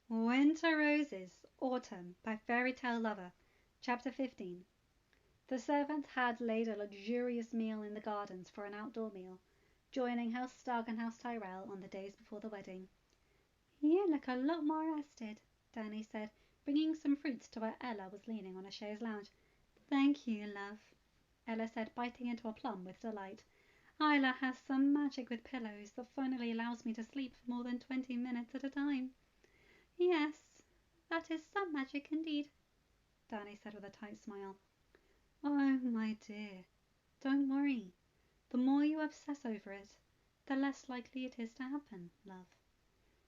Winter Roses, Autumn by Fairytalelovr, Chapter 15. The servants had laid a luxurious meal in the gardens for an outdoor meal, joining House Stark and House Tyrell on the days before the wedding. "You look a lot more rested," Danny said, bringing some fruits to where Ella was leaning on a chaise lounge. "Thank you, love," Ella said, biting into a plum with delight. "Isla has some magic with pillows that finally allows me to sleep for more than 20 minutes at a time." "Yes, that is some magic indeed," Danny said with a tight smile. "Oh, my dear, don't worry. The more you obsess over it, the less likely it is to happen, love.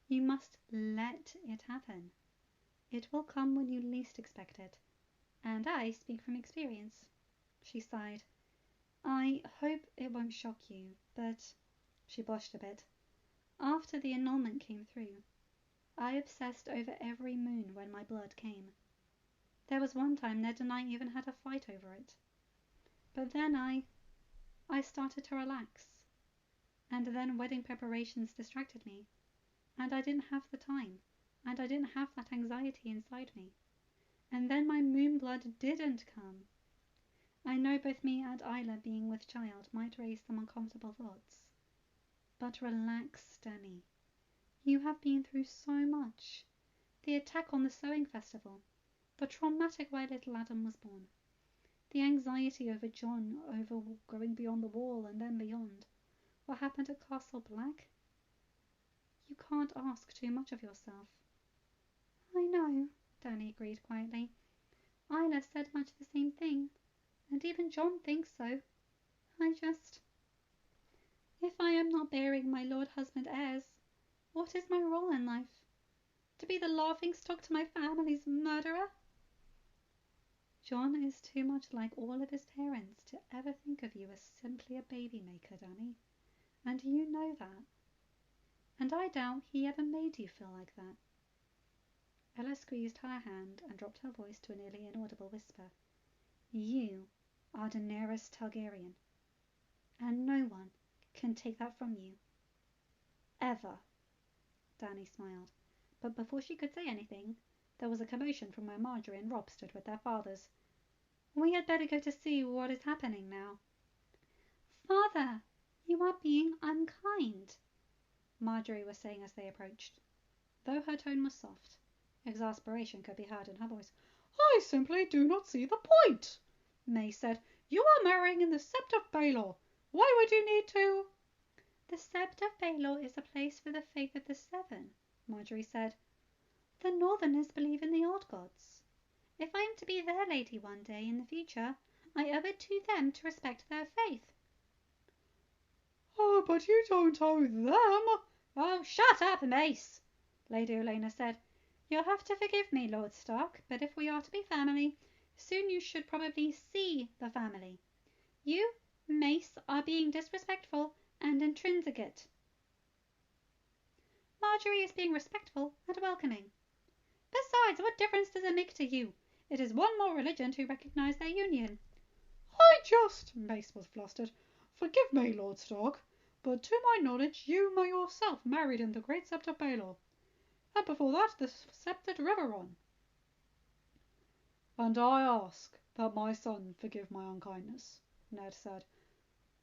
You must let it happen. It will come when you least expect it. And I speak from experience." She sighed. "I hope it won't shock you, but—" she blushed a bit. "After the annulment came through, I obsessed over every moon when my blood came. There was one time Ned and I even had a fight over it. But then I started to relax. And then wedding preparations distracted me. And I didn't have the time. And I didn't have that anxiety inside me. And then my moon blood didn't come. I know both me and Isla being with child might raise some uncomfortable thoughts. But relax, Danny. You have been through so much. The attack on the sewing festival. The traumatic way little Adam was born. The anxiety over John, over going beyond the wall and then beyond. What happened at Castle Black? You can't ask too much of yourself." "I know," Danny agreed quietly. "Isla said much the same thing. And even John thinks so. If I am not bearing my lord husband heirs, what is my role in life? To be the laughingstock to my family's murderer?" "John is too much like all of his parents to ever think of you as simply a baby maker, Danny. And you know that. And I doubt he ever made you feel like that." Ella squeezed her hand and dropped her voice to a nearly inaudible whisper. "You are Daenerys Targaryen. And no one can take that from you. Ever." Danny smiled. But before she could say anything, there was a commotion from where Marjorie and Rob stood with their fathers. "We had better go to see what is happening now." "Father, you are being unkind," Marjorie was saying as they approached. Though her tone was soft, exasperation could be heard in her voice. "I simply do not see the point," May said. "You are marrying in the Sept of Baelor. Why would you need to—" "The Sept of Baelor is a place for the faith of the Seven," Marjorie said. "The Northerners believe in the old gods. If I am to be their lady one day in the future, I owe it to them to respect their faith." "Oh, but you don't owe them—" "Oh, shut up, Mace," Lady Olenna said. "You'll have to forgive me, Lord Stark, but if we are to be family, soon you should probably see the family. You, Mace, are being disrespectful and intrinsic. Marjorie is being respectful and welcoming. Besides, what difference does it make to you? It is one more religion to recognize their union." Mace was flustered. "Forgive me, Lord Stark, but to my knowledge you yourself married in the great Sept of Baelor, and before that the Sept at Riverrun." "And I ask that my son forgive my unkindness," Ned said.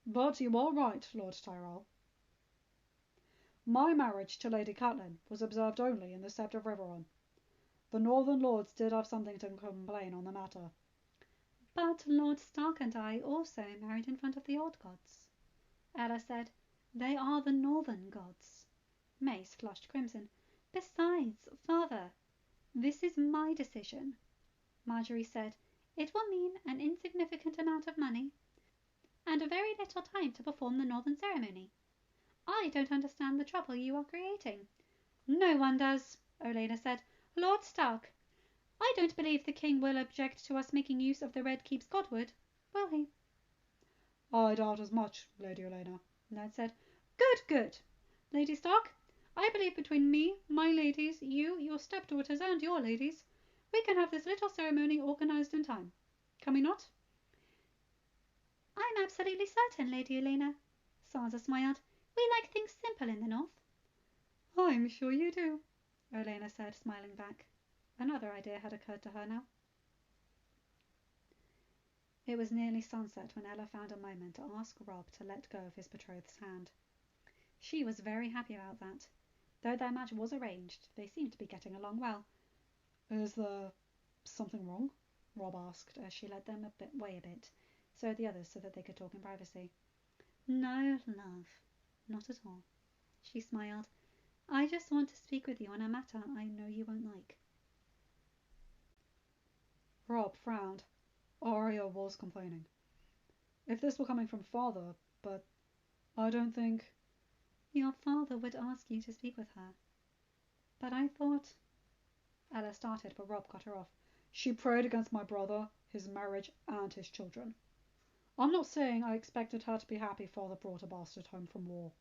"But you are right, Lord Tyrell. My marriage to Lady Catelyn was observed only in the Sept of Riverrun. The Northern Lords did have something to complain on the matter." "But Lord Stark and I also married in front of the old gods," Ella said. "They are the Northern gods." Mace flushed crimson. "Besides, Father, this is my decision," Marjorie said. "It will mean an insignificant amount of money, and a very little time to perform the Northern ceremony. I don't understand the trouble you are creating." "No one does," Olenna said. "Lord Stark, I don't believe the king will object to us making use of the Red Keep's godwood, will he?" "I doubt as much, Lady Olenna," Ned said. "Good, good. Lady Stark, I believe between me, my ladies, you, your stepdaughters, and your ladies, we can have this little ceremony organized in time. Can we not?" "I'm absolutely certain, Lady Olenna." Sansa smiled. "We like things simple in the North." "I'm sure you do," Olenna said, smiling back. Another idea had occurred to her now. It was nearly sunset when Ella found a moment to ask Rob to let go of his betrothed's hand. She was very happy about that. Though their match was arranged, they seemed to be getting along well. Is there something wrong? Rob asked as she led them away a bit, so that they could talk in privacy. No, love, not at all. She smiled. I just want to speak with you on a matter I know you won't like. Rob frowned. Arya was complaining. If this were coming from father, but I don't think... Your father would ask you to speak with her. But I thought... Ella started, but Rob cut her off. She prayed against my brother, his marriage, and his children. I'm not saying I expected her to be happy father brought a bastard home from war.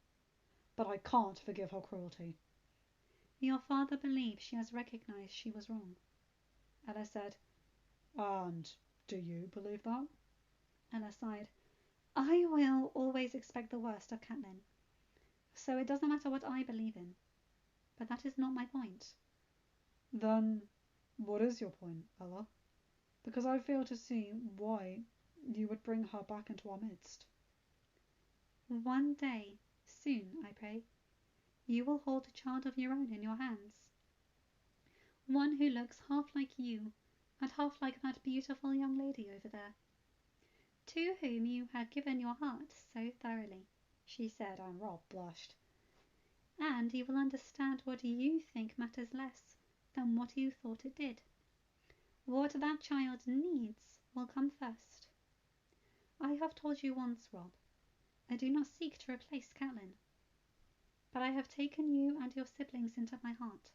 But I can't forgive her cruelty. Your father believes she has recognized she was wrong, Ella said. And do you believe that? Ella sighed. I will always expect the worst of Catelyn. So it doesn't matter what I believe in. But that is not my point. Then what is your point, Ella? Because I fail to see why you would bring her back into our midst. One day, soon, I pray, you will hold a child of your own in your hands. One who looks half like you and half like that beautiful young lady over there, to whom you have given your heart so thoroughly, she said, and Rob blushed. And you will understand what you think matters less than what you thought it did. What that child needs will come first. I have told you once, Rob, I do not seek to replace Catelyn, but I have taken you and your siblings into my heart.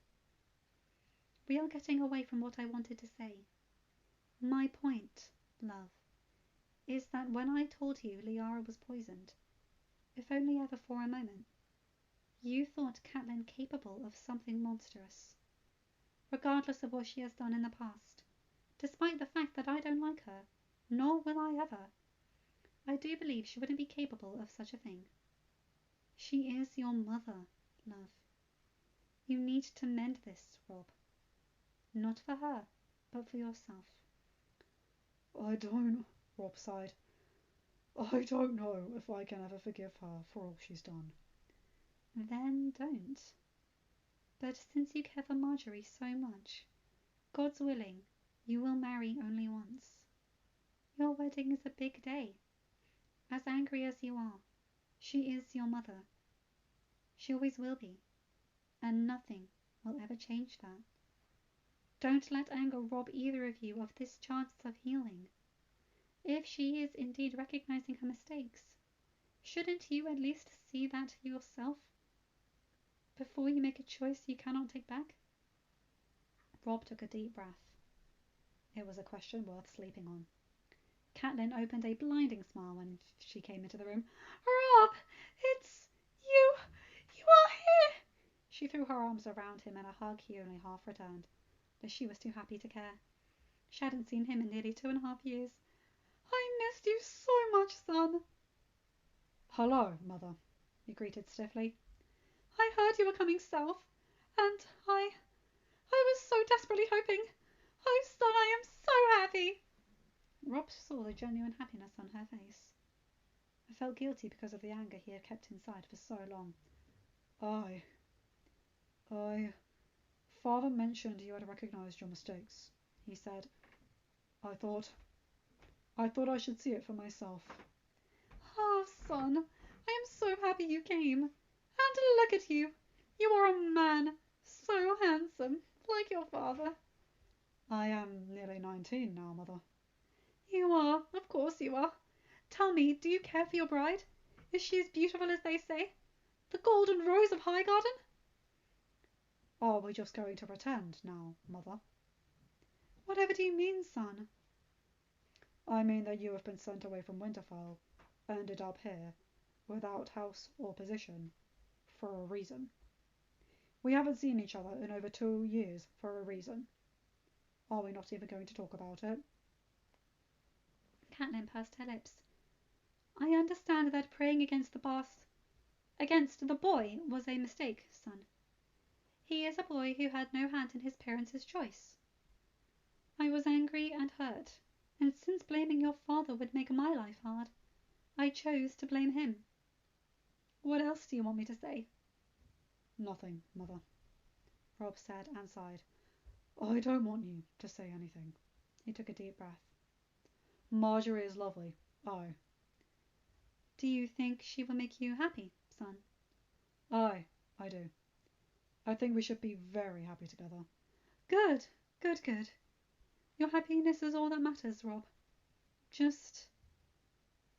We are getting away from what I wanted to say. My point, love, is that when I told you Liara was poisoned, if only ever for a moment, you thought Catelyn capable of something monstrous. Regardless of what she has done in the past, despite the fact that I don't like her, nor will I ever, I do believe she wouldn't be capable of such a thing. She is your mother, love. You need to mend this, Rob. Not for her, but for yourself. I don't, Rob sighed. I don't know if I can ever forgive her for all she's done. Then don't. But since you care for Marjorie so much, God's willing, you will marry only once. Your wedding is a big day. As angry as you are, she is your mother. She always will be, and nothing will ever change that. Don't let anger rob either of you of this chance of healing. If she is indeed recognizing her mistakes, shouldn't you at least see that yourself before you make a choice you cannot take back? Rob took a deep breath. It was a question worth sleeping on. Catelyn opened a blinding smile when she came into the room. Rob, it's you! You are here! She threw her arms around him in a hug he only half returned, but she was too happy to care. She hadn't seen him in nearly 2.5 years. I missed you so much, son. Hello, Mother, he greeted stiffly. I heard you were coming south, and I was so desperately hoping. Oh, son, I am so happy. Rob saw the genuine happiness on her face. I felt guilty because of the anger he had kept inside for so long. Father mentioned you had recognized your mistakes, he said. I thought I should see it for myself. Oh, son, I am so happy you came. And look at you. You are a man, so handsome, like your father. I am nearly 19 now, Mother. You are, of course you are. Tell me, do you care for your bride? Is she as beautiful as they say? The golden rose of Highgarden? Are we just going to pretend now, Mother? Whatever do you mean, son? I mean that you have been sent away from Winterfell, ended up here, without house or position, for a reason. We haven't seen each other in over 2 years for a reason. Are we not even going to talk about it? Catelyn pursed her lips. I understand that praying against the boy was a mistake, son. He is a boy who had no hand in his parents' choice. I was angry and hurt, and since blaming your father would make my life hard, I chose to blame him. What else do you want me to say? Nothing, Mother, Rob said and sighed. I don't want you to say anything. He took a deep breath. Marjorie is lovely. Aye. Do you think she will make you happy, son? Aye, I do. I think we should be very happy together. Good, good, good. Your happiness is all that matters, Rob.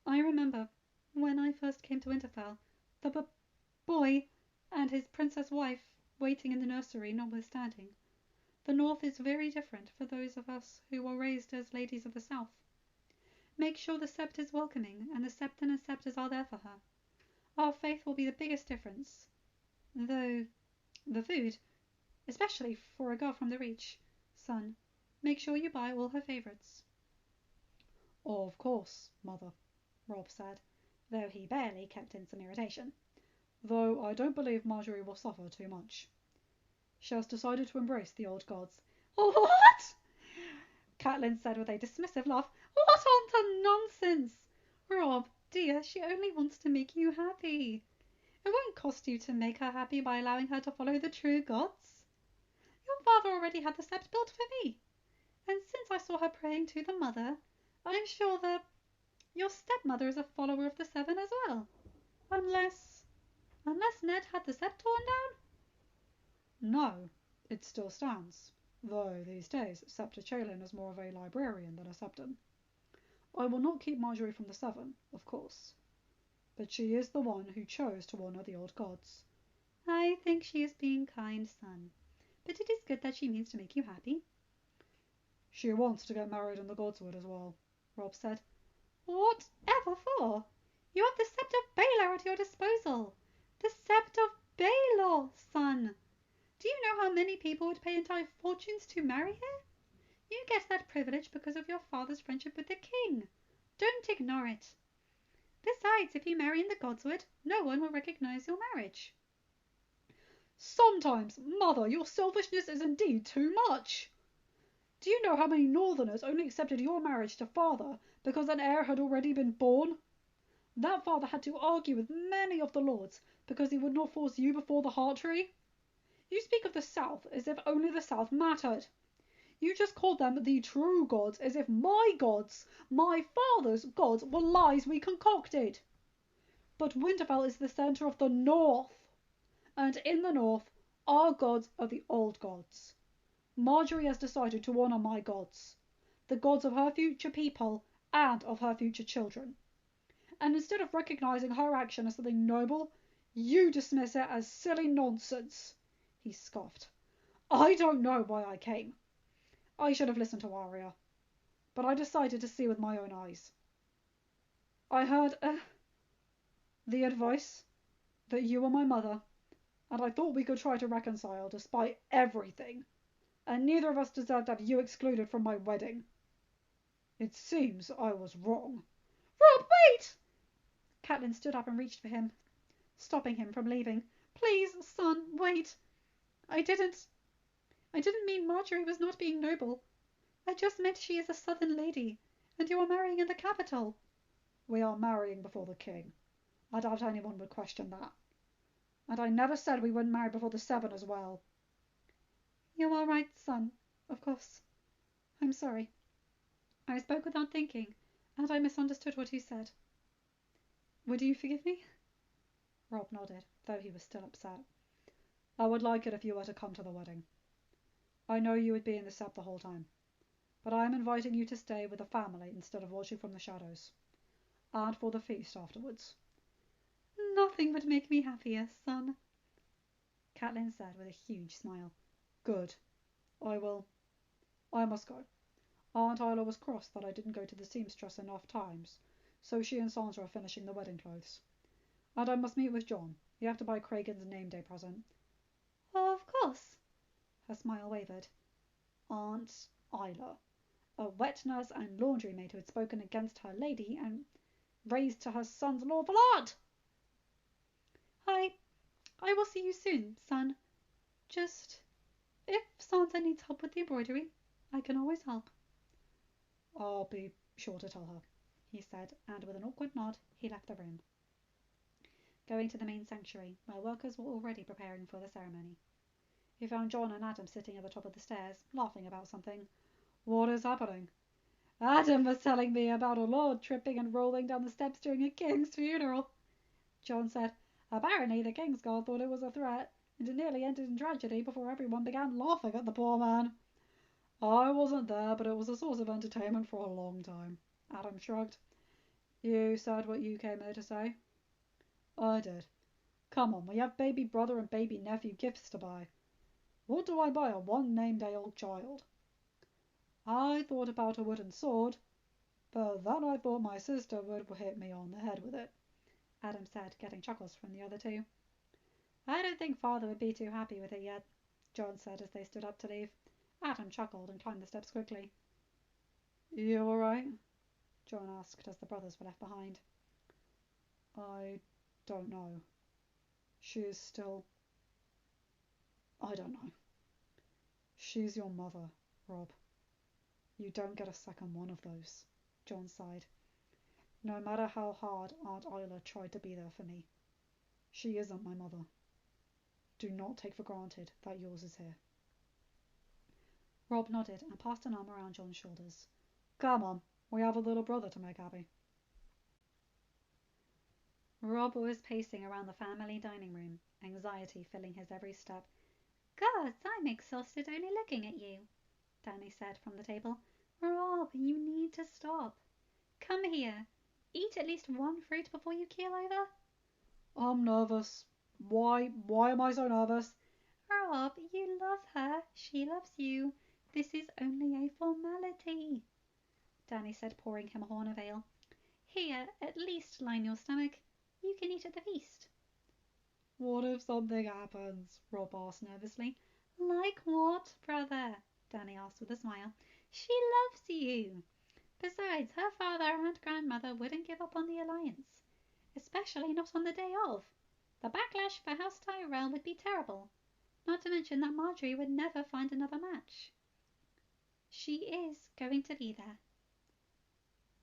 I remember when I first came to Winterfell, the boy and his princess wife waiting in the nursery notwithstanding. The North is very different for those of us who were raised as ladies of the South. Make sure the sept is welcoming and the septon and scepters are there for her. Our faith will be the biggest difference. Though the food, especially for a girl from the Reach, son, make sure you buy all her favourites. Of course, Mother, Rob said, though he barely kept in some irritation. Though I don't believe Marjorie will suffer too much. She has decided to embrace the old gods. What? Catelyn said with a dismissive laugh. What utter nonsense! Rob, dear, she only wants to make you happy. It won't cost you to make her happy by allowing her to follow the true gods. Your father already had the sept built for me, and since I saw her praying to the mother, I'm sure that your stepmother is a follower of the seven as well. Unless Ned had the sept torn down? No, it still stands, though these days Septa Chalin is more of a librarian than a septon. I will not keep Marjorie from the seven, of course, but she is the one who chose to honour the old gods. I think she is being kind, son, but it is good that she means to make you happy. She wants to get married in the Godswood as well, Rob said. Whatever for? You have the Sept of Baelor at your disposal. The Sept of Baelor, son. Do you know how many people would pay entire fortunes to marry her? You get that privilege because of your father's friendship with the king. Don't ignore it. Besides, if you marry in the Godswood, no one will recognize your marriage. Sometimes, Mother, your selfishness is indeed too much. Do you know how many Northerners only accepted your marriage to father because an heir had already been born? That father had to argue with many of the lords because he would not force you before the heart tree. You speak of the South as if only the South mattered. You just called them the true gods as if my gods, my father's gods, were lies we concocted. But Winterfell is the centre of the North, and in the North our gods are the old gods. Marjorie has decided to honour my gods, the gods of her future people and of her future children. And instead of recognising her action as something noble, you dismiss it as silly nonsense. He scoffed. I don't know why I came. I should have listened to Arya, but I decided to see with my own eyes. I heard the advice that you were my mother, and I thought we could try to reconcile despite everything, and neither of us deserved to have you excluded from my wedding. It seems I was wrong. Rob, wait! Catelyn stood up and reached for him, stopping him from leaving. Please, son, wait. I didn't mean Marjorie was not being noble. I just meant she is a southern lady, and you are marrying in the capital. We are marrying before the king. I doubt anyone would question that. And I never said we wouldn't marry before the seven as well. You are right, son, of course. I'm sorry. I spoke without thinking, and I misunderstood what you said. Would you forgive me? Rob nodded, though he was still upset. I would like it if you were to come to the wedding. I know you would be in the sept the whole time, but I am inviting you to stay with the family instead of watching from the shadows, and for the feast afterwards. Nothing would make me happier, son, Catelyn said with a huge smile. Good. I must go. Aunt Isla was cross that I didn't go to the seamstress enough times, so she and Sansa are finishing the wedding clothes. And I must meet with John. You have to buy Cragen's name day present. Of course. Her smile wavered. Aunt Isla, a wet nurse and laundry maid who had spoken against her lady and raised to her son's lawful aunt. I will see you soon, son. Just, if Santa needs help with the embroidery, I can always help. I'll be sure to tell her, he said, and with an awkward nod, he left the room, going to the main sanctuary, where workers were already preparing for the ceremony. He found John and Adam sitting at the top of the stairs, laughing about something. What is happening? Adam was telling me about a lord tripping and rolling down the steps during a king's funeral. John said, apparently the king's guard thought it was a threat, and it nearly ended in tragedy before everyone began laughing at the poor man. I wasn't there, but it was a source of entertainment for a long time. Adam shrugged. You said what you came here to say? I did. Come on, we have baby brother and baby nephew gifts to buy. What do I buy a one-named-day-old child? I thought about a wooden sword, but then I thought my sister would hit me on the head with it, Adam said, getting chuckles from the other two. I don't think Father would be too happy with it yet, John said as they stood up to leave. Adam chuckled and climbed the steps quickly. You all right? John asked as the brothers were left behind. I don't know. She's still... I don't know. She's your mother, Rob. You don't get a second one of those, John sighed. No matter how hard Aunt Isla tried to be there for me, she isn't my mother. Do not take for granted that yours is here. Rob nodded and passed an arm around John's shoulders. Come on, we have a little brother to make happy. Rob was pacing around the family dining room, anxiety filling his every step. Gods, I'm exhausted only looking at you, Danny said from the table. Rob, you need to stop. Come here. Eat at least one fruit before you keel over. I'm nervous. Why am I so nervous? Rob, you love her. She loves you. This is only a formality, Danny said, pouring him a horn of ale. Here, at least line your stomach. You can eat at the feast. What if something happens? Rob asked nervously. Like what, brother? Danny asked with a smile. She loves you. Besides, her father and grandmother wouldn't give up on the alliance, especially not on the day of. The backlash for House Tyrell would be terrible, not to mention that Marjorie would never find another match. She is going to be there.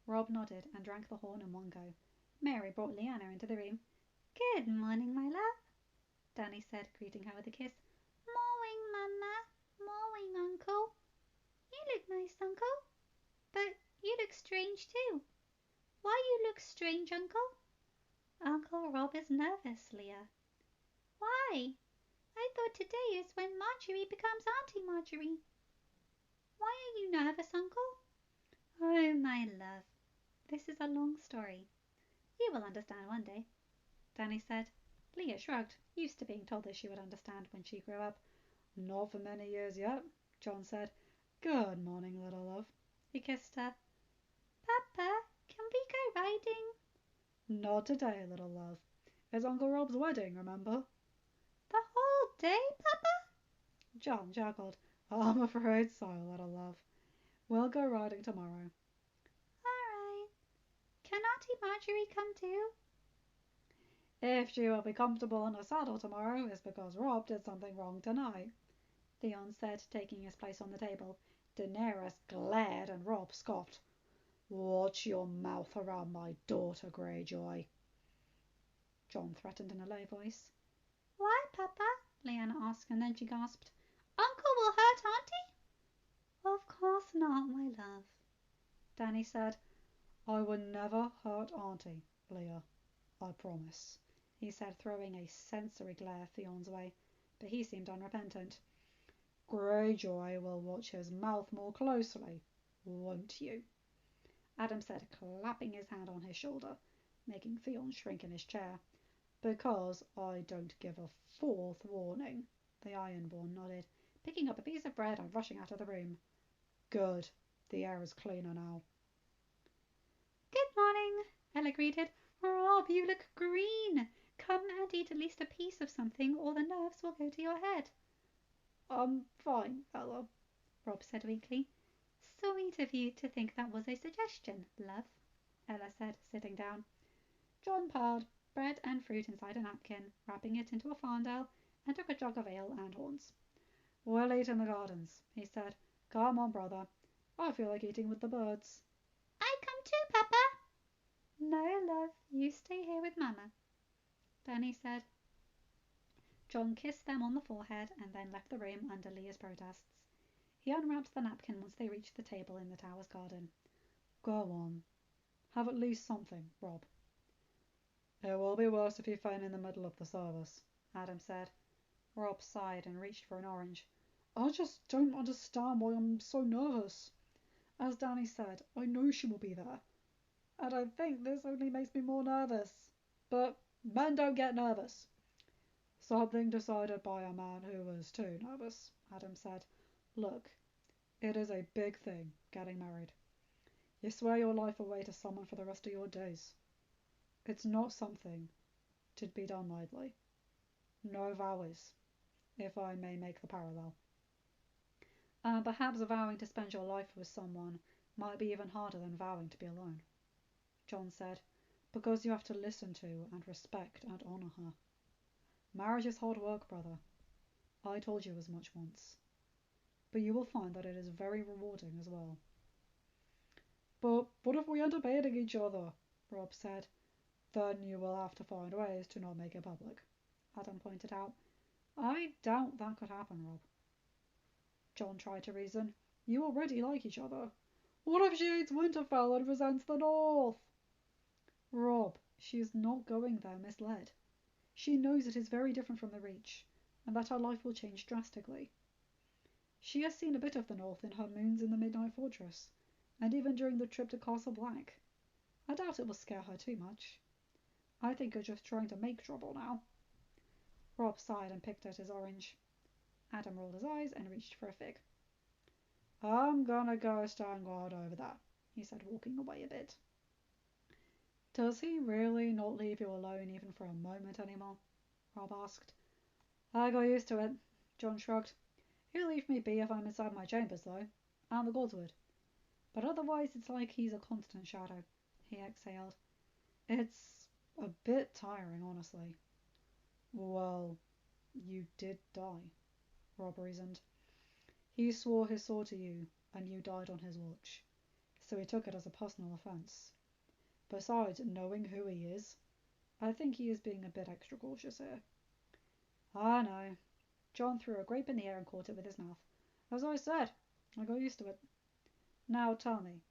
Rob nodded and drank the horn in one go. Mary brought Leanna into the room. Good morning, my love, Danny said, greeting her with a kiss. Morning, Mama. Morning, Uncle. You look nice, Uncle. But you look strange too. Why you look strange, Uncle? Uncle Rob is nervous, Leah. Why? I thought today is when Marjorie becomes Auntie Marjorie. Why are you nervous, Uncle? Oh, my love, this is a long story. You will understand one day, Danny said. Leah shrugged, used to being told that she would understand when she grew up. Not for many years yet, John said. Good morning, little love. He kissed her. Papa, can we go riding? Not today, little love. It's Uncle Rob's wedding, remember? The whole day, Papa? John chuckled. I'm afraid so, little love. We'll go riding tomorrow. All right. Can Auntie Marjorie come too? If she will be comfortable in a saddle tomorrow, it's because Rob did something wrong tonight, Theon said, taking his place on the table. Daenerys glared and Rob scoffed. Watch your mouth around my daughter, Greyjoy, John threatened in a low voice. Why, Papa? Lyanna asked, and then she gasped. Uncle will hurt Auntie? Of course not, my love, Danny said. I would never hurt Auntie, Leah, I promise, he said, throwing a sensory glare Theon's way, but he seemed unrepentant. Greyjoy will watch his mouth more closely, won't you? Adam said, clapping his hand on his shoulder, making Theon shrink in his chair. Because I don't give a fourth warning, the Ironborn nodded, picking up a piece of bread and rushing out of the room. Good. The air is cleaner now. Good morning, Ella greeted. Rob, you look green. Come and eat at least a piece of something, or the nerves will go to your head. I'm fine, Ella, Rob said weakly. Sweet of you to think that was a suggestion, love, Ella said, sitting down. John piled bread and fruit inside a napkin, wrapping it into a fardel, and took a jug of ale and horns. "We'll eat in the gardens," he said. "Come on, brother. I feel like eating with the birds." "I come too, Papa." "No, love, you stay here with Mama," Danny said. John kissed them on the forehead and then left the room under Leah's protests. He unwrapped the napkin once they reached the table in the tower's garden. "Go on. Have at least something, Rob." "It will be worse if you faint in the middle of the service," Adam said. Rob sighed and reached for an orange. "I just don't understand why I'm so nervous. As Danny said, I know she will be there. And I think this only makes me more nervous. But men don't get nervous." "Something decided by a man who was too nervous," Adam said. "Look, it is a big thing, getting married. You swear your life away to someone for the rest of your days. It's not something to be done lightly. No vows, if I may make the parallel." "Perhaps vowing to spend your life with someone might be even harder than vowing to be alone," John said, "because you have to listen to and respect and honor her. Marriage is hard work, brother. I told you as much once. But you will find that it is very rewarding as well." "But what if we end up hating each other?" Rob said. "Then you will have to find ways to not make it public," Adam pointed out. "I doubt that could happen, Rob." John tried to reason. "You already like each other. What if she hates Winterfell and resents the North?" "Rob, she is not going there misled. She knows it is very different from the Reach, and that her life will change drastically. She has seen a bit of the North in her moons in the Midnight Fortress, and even during the trip to Castle Black. I doubt it will scare her too much. I think you're just trying to make trouble now." Rob sighed and picked at his orange. Adam rolled his eyes and reached for a fig. "I'm gonna go stand guard over there," he said, walking away a bit. "Does he really not leave you alone even for a moment anymore?" Rob asked. "I got used to it," John shrugged. "He'll leave me be if I'm inside my chambers, though, and the gods would. But otherwise it's like he's a constant shadow." He exhaled. "It's a bit tiring, honestly." "Well, you did die," Rob reasoned. "He swore his sword to you, and you died on his watch, so he took it as a personal offense. Besides, knowing who he is, I think he is being a bit extra cautious here." "I know." John threw a grape in the air and caught it with his mouth. "As I said, I got used to it. Now tell me,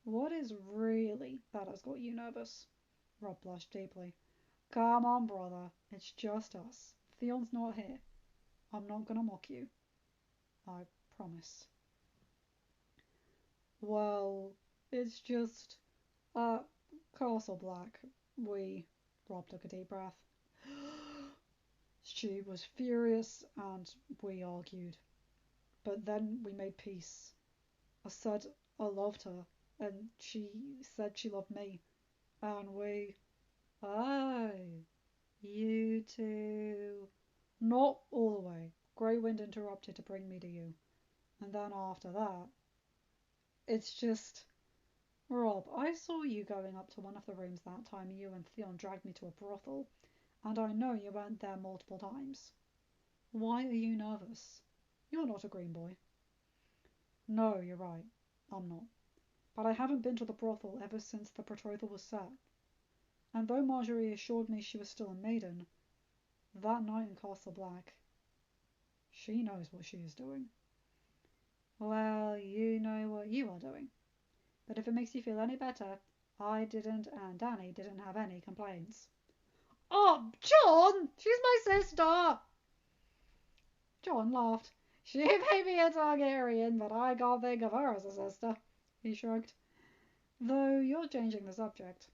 what is really that has got you nervous?" Rob blushed deeply. "Come on, brother. It's just us. Theon's not here. I'm not gonna mock you. I promise." "Well, it's just, at Castle Black, Rob took a deep breath. "She was furious and we argued. But then we made peace. I said I loved her, and she said she loved me. And we..." "Oh, you two..." "Not all the way. Grey Wind interrupted to bring me to you. And then after that... It's just... Rob, I saw you going up to one of the rooms that time you and Theon dragged me to a brothel, and I know you went there multiple times. Why are you nervous? You're not a green boy." "No, you're right. I'm not. But I haven't been to the brothel ever since the betrothal was set. And though Marjorie assured me she was still a maiden, that night in Castle Black, she knows what she is doing." "Well, you know what you are doing. But if it makes you feel any better, I didn't and Danny didn't have any complaints." "Oh, John! She's my sister!" John laughed. "She may be a Targaryen, but I can't think of her as a sister." He shrugged. "Though you're changing the subject.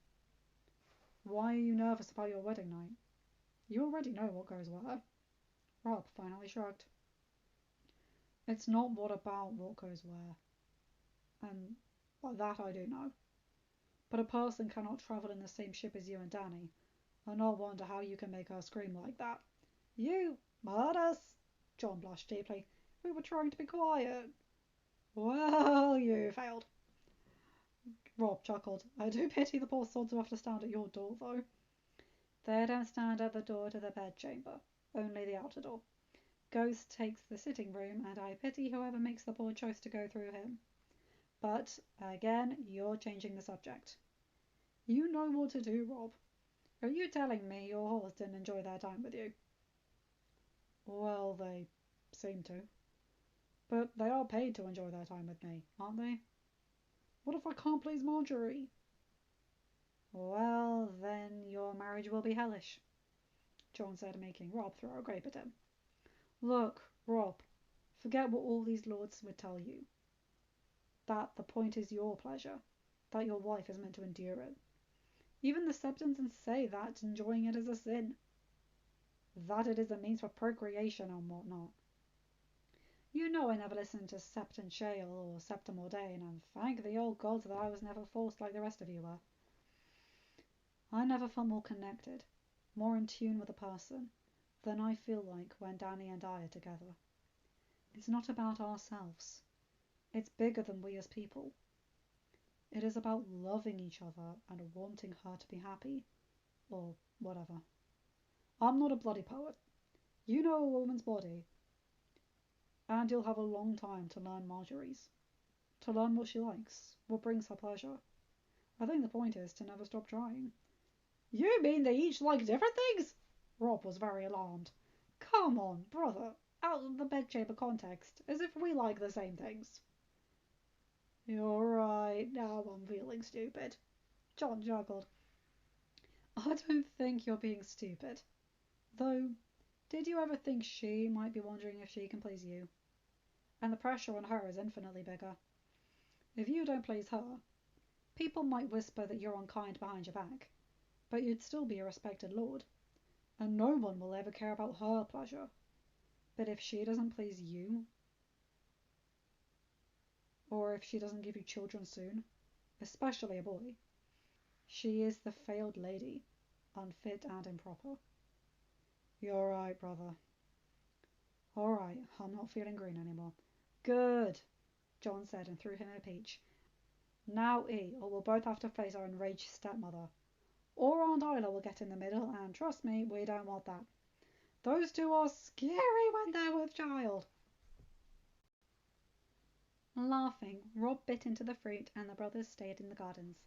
Why are you nervous about your wedding night? You already know what goes where." Rob finally shrugged. "It's not what goes where. And that I do know. But a person cannot travel in the same ship as you and Danny, and not wonder how you can make her scream like that." "You heard us." John blushed deeply. "We were trying to be quiet." "Well, you failed." Rob chuckled. "I do pity the poor sods who have to stand at your door, though." "They don't stand at the door to the bedchamber, only the outer door," Ghost takes the sitting room, and I pity whoever makes the poor choice to go through him. But, again, you're changing the subject. You know what to do, Rob. Are you telling me your horse didn't enjoy their time with you? Well, they seem to. But they are paid to enjoy their time with me, aren't they? What if I can't please Marjorie? Well, then your marriage will be hellish, John said, making Rob throw a grape at him. Look, Rob, forget what all these lords would tell you. That the point is your pleasure, that your wife is meant to endure it. Even the Septons say that enjoying it is a sin, that it is a means for procreation and whatnot. You know I never listened to Septon Shale or Septum Ordain, and thank the old gods that I was never forced like the rest of you were. I never felt more connected, more in tune with a person, than I feel like when Danny and I are together. It's not about ourselves. It's bigger than we as people. It is about loving each other and wanting her to be happy, or whatever. I'm not a bloody poet. You know a woman's body, and you'll have a long time to learn Marjorie's. To learn what she likes, what brings her pleasure. I think the point is to never stop trying. You mean they each like different things? Rob was very alarmed. Come on, brother, out of the bedchamber context, as if we like the same things. You're right, now I'm feeling stupid. John juggled. I don't think you're being stupid. Though, did you ever think she might be wondering if she can please you? And the pressure on her is infinitely bigger. If you don't please her, people might whisper that you're unkind behind your back, but you'd still be a respected lord, and no one will ever care about her pleasure. But if she doesn't please you, or if she doesn't give you children soon, especially a boy, she is the failed lady, unfit and improper. You're right, brother. All right, I'm not feeling green anymore. Good, John said and threw him a peach. Now eat, or we'll both have to face our enraged stepmother. Or Aunt Isla will get in the middle, and trust me, we don't want that. Those two are scary when they're with child. Laughing, Rob bit into the fruit, and the brothers stayed in the gardens,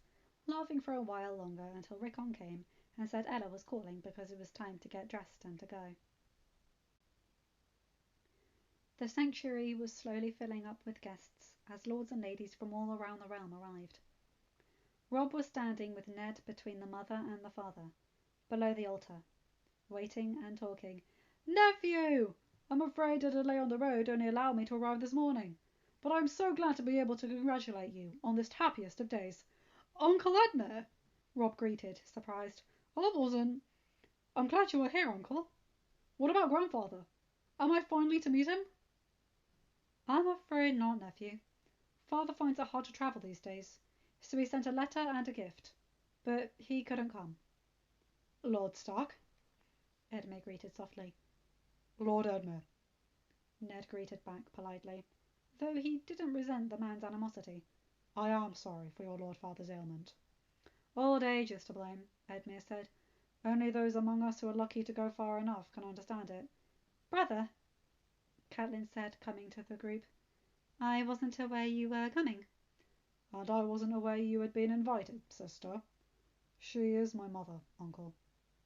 laughing for a while longer until Rickon came and said Ella was calling because it was time to get dressed and to go. The sanctuary was slowly filling up with guests as lords and ladies from all around the realm arrived. Rob was standing with Ned between the mother and the father, below the altar, waiting and talking. Nephew! I'm afraid a delay on the road only allowed me to arrive this morning, but I'm so glad to be able to congratulate you on this happiest of days. Uncle Edmure! Rob greeted, surprised. I wasn't. I'm glad you were here, Uncle. What about Grandfather? Am I finally to meet him? I'm afraid not, nephew. Father finds it hard to travel these days, so he sent a letter and a gift, but he couldn't come. Lord Stark? Edmure greeted softly. Lord Edmure, Ned greeted back politely, though he didn't resent the man's animosity. I am sorry for your Lord Father's ailment. Old age is to blame, Edmure said. Only those among us who are lucky to go far enough can understand it. Brother, Catelyn said, coming to the group, I wasn't aware you were coming. And I wasn't aware you had been invited, sister. She is my mother, Uncle,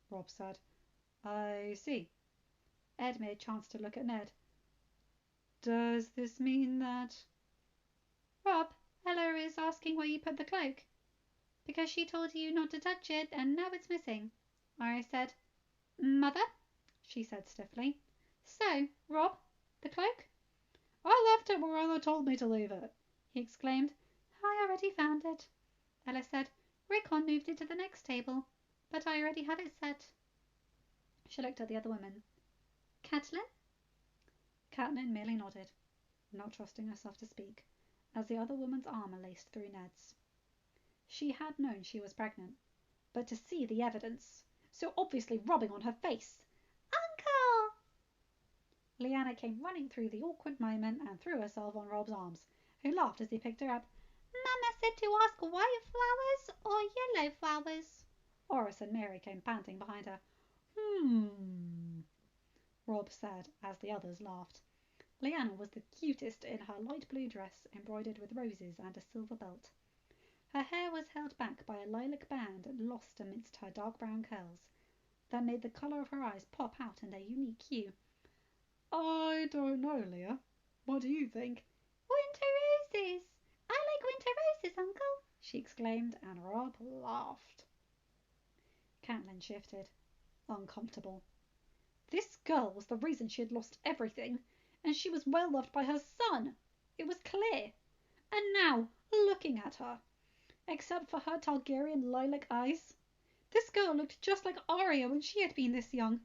Rob said. I see. Edmure chanced to look at Ned. Does this mean that... Rob, Ella is asking where you put the cloak, because she told you not to touch it, and now it's missing. I said, Mother, she said stiffly. So, Rob, the cloak? I left it where Ella told me to leave it, he exclaimed. I already found it, Ella said. Rickon moved it to the next table, but I already had it set. She looked at the other women. Catelyn? Catelyn merely nodded, not trusting herself to speak, as the other woman's arm laced through Ned's. She had known she was pregnant, but to see the evidence, so obviously rubbing on her face. Uncle! Lyanna came running through the awkward moment and threw herself on Rob's arms, who laughed as he picked her up. Mama said to ask white flowers or yellow flowers. Oris and Mary came panting behind her. Rob said as the others laughed. Leanna was the cutest in her light blue dress embroidered with roses and a silver belt. Her hair was held back by a lilac band lost amidst her dark brown curls that made the colour of her eyes pop out in their unique hue. I don't know, Leah. What do you think? Winter roses! I like winter roses, Uncle, she exclaimed, and Rob laughed. Catelyn shifted, uncomfortable. This girl was the reason she had lost everything, and she was well loved by her son. It was clear. And now, looking at her, except for her Targaryen lilac eyes, this girl looked just like Arya when she had been this young.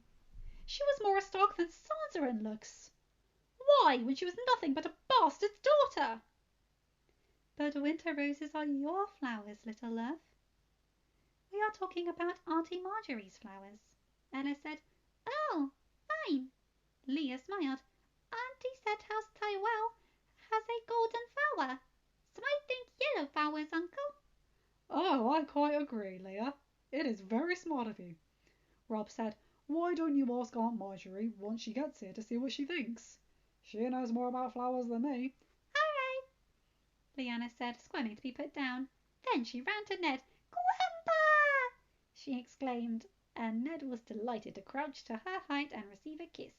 She was more a Stark than Sansa in looks. Why, when she was nothing but a bastard's daughter? But winter roses are your flowers, little love. We are talking about Auntie Marjorie's flowers. Ella said, Oh, fine. Leah smiled. Auntie said House Tyrell has a golden flower, so I think yellow flowers, Uncle. Oh, I quite agree, Leah. It is very smart of you. Rob said, Why don't you ask Aunt Marjorie once she gets here to see what she thinks? She knows more about flowers than me. All right, Leanna said, squirming to be put down. Then she ran to Ned. Grandpa! She exclaimed, and Ned was delighted to crouch to her height and receive a kiss,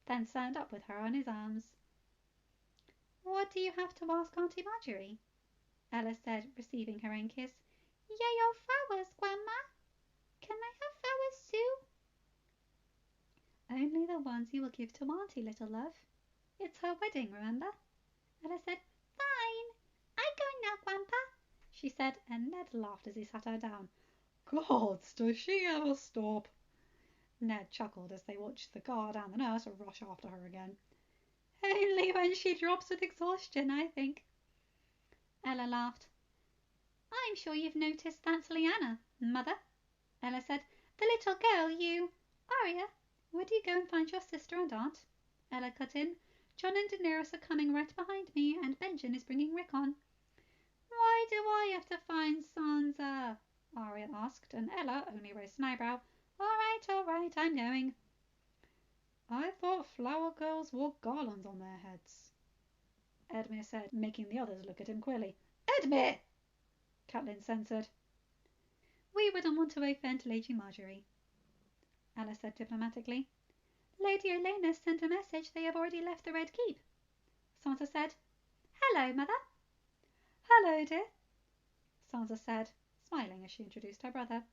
then stand up with her on his arms. What do you have to ask Auntie Marjorie? Ella said, receiving her own kiss. Yellow flowers, Grandma. Can I have flowers too? Only the ones you will give to Auntie, little love. It's her wedding, remember? Ella said, Fine. I'm going now, Grandpa, she said, and Ned laughed as he sat her down. Gods, does she ever stop? Ned chuckled as they watched the guard and the nurse rush after her again. Only when she drops with exhaustion, I think. Ella laughed. I'm sure you've noticed that's Leanna, Mother, Ella said. The little girl you... Arya, would you go and find your sister and aunt? Ella cut in. John and Daenerys are coming right behind me, and Benjen is bringing Rickon. Why do I have to find Sansa? Arya asked, and Ella only raised an eyebrow. All right, I'm going. I thought flower girls wore garlands on their heads, Edmure said, making the others look at him queerly. Edmure! Catelyn censored. We wouldn't want to offend Lady Marjorie, Ella said diplomatically. Lady Olenna sent a message they have already left the Red Keep, Sansa said. Hello, Mother. Hello, dear, Sansa said, smiling as she introduced her brother.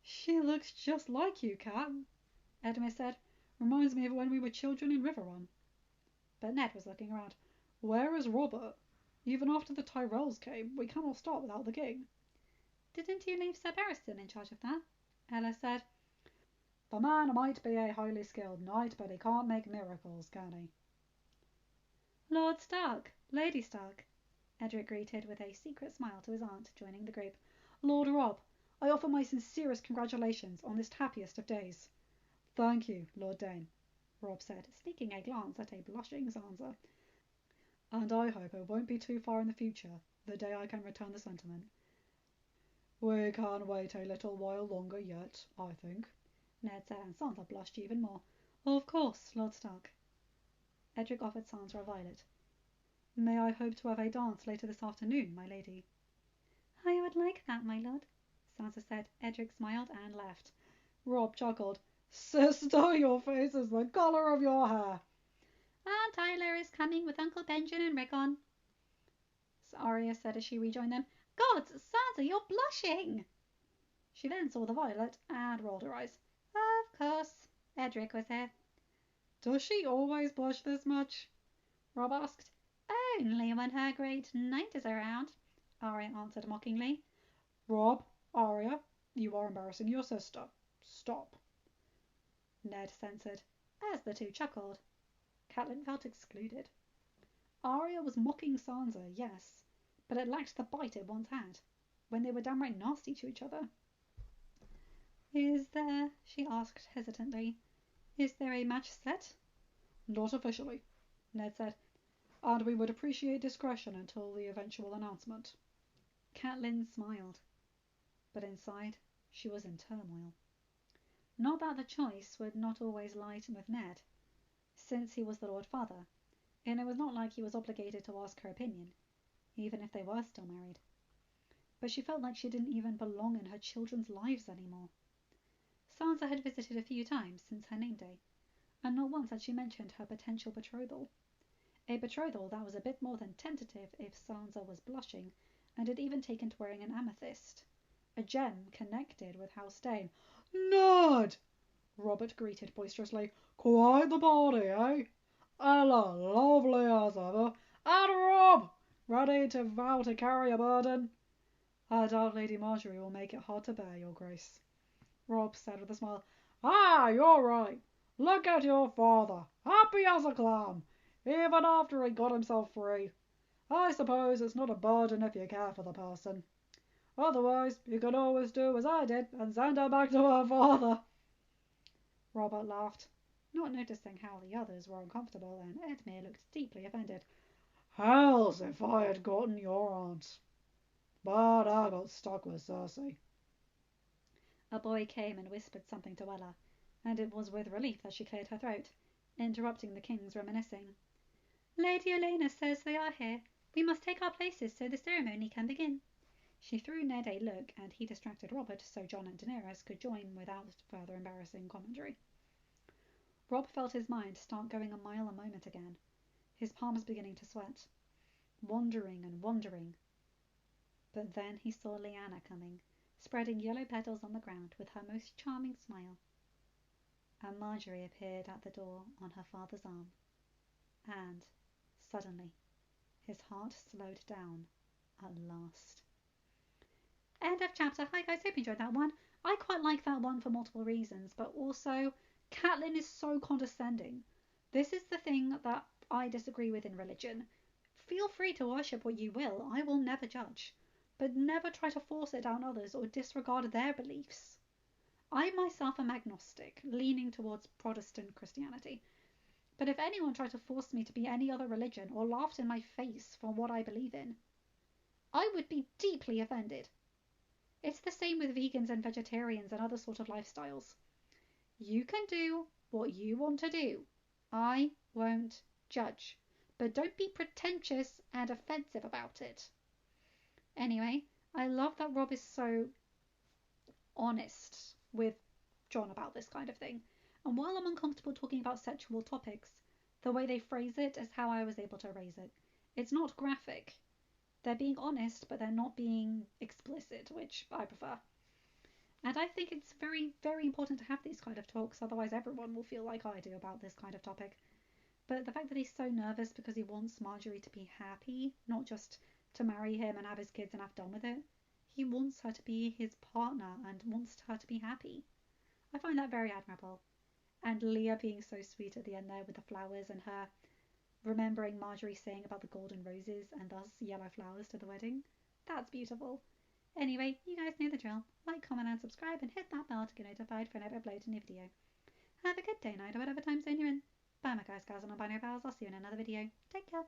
She looks just like you, Cat, Edmure said. Reminds me of when we were children in Riverrun. But Ned was looking around. Where is Robert? Even after the Tyrells came, we cannot start without the king. Didn't you leave Sir Barristan in charge of that? Ella said. The man might be a highly skilled knight, but he can't make miracles, can he? Lord Stark, Lady Stark, Edric greeted with a secret smile to his aunt, joining the group. Lord Rob, I offer my sincerest congratulations on this happiest of days. Thank you, Lord Dane, Rob said, sneaking a glance at a blushing Sansa. And I hope it won't be too far in the future, the day I can return the sentiment. We can wait a little while longer yet, I think, Ned said, and Sansa blushed even more. Of course, Lord Stark. Edric offered Sansa a violet. May I hope to have a dance later this afternoon, my lady? I would like that, my lord, Sansa said. Edric smiled and laughed. Rob chuckled. Sister, your face is the colour of your hair. Aunt Tyler is coming with Uncle Benjen and Rickon, Arya said as she rejoined them. Gods, Sansa, you're blushing! She then saw the violet and rolled her eyes. Of course, Edric was here. Does she always blush this much? Rob asked. Only when her great knight is around, Arya answered mockingly. Rob, Arya, you are embarrassing your sister. Stop. Ned censored, as the two chuckled. Catelyn felt excluded. Arya was mocking Sansa, yes, but it lacked the bite it once had, when they were downright nasty to each other. Is there, she asked hesitantly, is there a match set? Not officially, Ned said, and we would appreciate discretion until the eventual announcement. Catelyn smiled, but inside she was in turmoil. Not that the choice would not always lie with Ned, since he was the Lord Father, and it was not like he was obligated to ask her opinion, even if they were still married. But she felt like she didn't even belong in her children's lives anymore. Sansa had visited a few times since her name day, and not once had she mentioned her potential betrothal. A betrothal that was a bit more than tentative if Sansa was blushing, and had even taken to wearing an amethyst, a gem connected with House Dane. "Ned!" Robert greeted boisterously. "Quite the party, eh? Ella, lovely as ever, and Rob, ready to vow to carry a burden." "I doubt Lady Marjorie will make it hard to bear, your grace," Rob said with a smile. "Ah, you're right. Look at your father, happy as a clam, even after he got himself free. I suppose it's not a burden if you care for the person. Otherwise, you can always do as I did and send her back to her father." Robert laughed, not noticing how the others were uncomfortable, and Edmure looked deeply offended. "Hells if I had gotten your aunt. But I got stuck with Cersei." A boy came and whispered something to Ella, and it was with relief that she cleared her throat, interrupting the king's reminiscing. "Lady Olenna says they are here. We must take our places so the ceremony can begin." She threw Ned a look, and he distracted Robert so Jon and Daenerys could join without further embarrassing commentary. Rob felt his mind start going a mile a moment again, his palms beginning to sweat, wandering and wandering. But then he saw Lyanna coming, spreading yellow petals on the ground with her most charming smile. And Marjorie appeared at the door on her father's arm. And, suddenly, his heart slowed down at last. End of chapter. Hi guys, hope you enjoyed that one. I quite like that one for multiple reasons, but also Catelyn is so condescending. This is the thing that I disagree with in religion. Feel free to worship what you will, I will never judge, but never try to force it down others or disregard their beliefs. I myself am agnostic, leaning towards Protestant Christianity, but if anyone tried to force me to be any other religion or laughed in my face for what I believe in, I would be deeply offended. It's the same with vegans and vegetarians and other sort of lifestyles. You can do what you want to do. I won't judge. But don't be pretentious and offensive about it. Anyway, I love that Rob is so honest with Jon about this kind of thing. And while I'm uncomfortable talking about sexual topics, the way they phrase it is how I was able to raise it. It's not graphic. They're being honest, but they're not being explicit, which I prefer. And I think it's very, very important to have these kind of talks, otherwise everyone will feel like I do about this kind of topic. But the fact that he's so nervous because he wants Marjorie to be happy, not just to marry him and have his kids and have done with it. He wants her to be his partner and wants her to be happy. I find that very admirable. And Leah being so sweet at the end there with the flowers and her remembering Marjorie saying about the golden roses and thus yellow flowers to the wedding. That's beautiful. Anyway, you guys know the drill. Like, comment and subscribe and hit that bell to get notified whenever I upload a new video. Have a good day, night, or whatever time zone you're in. Bye my guys, gals and non-binary pals. I'll see you in another video. Take care.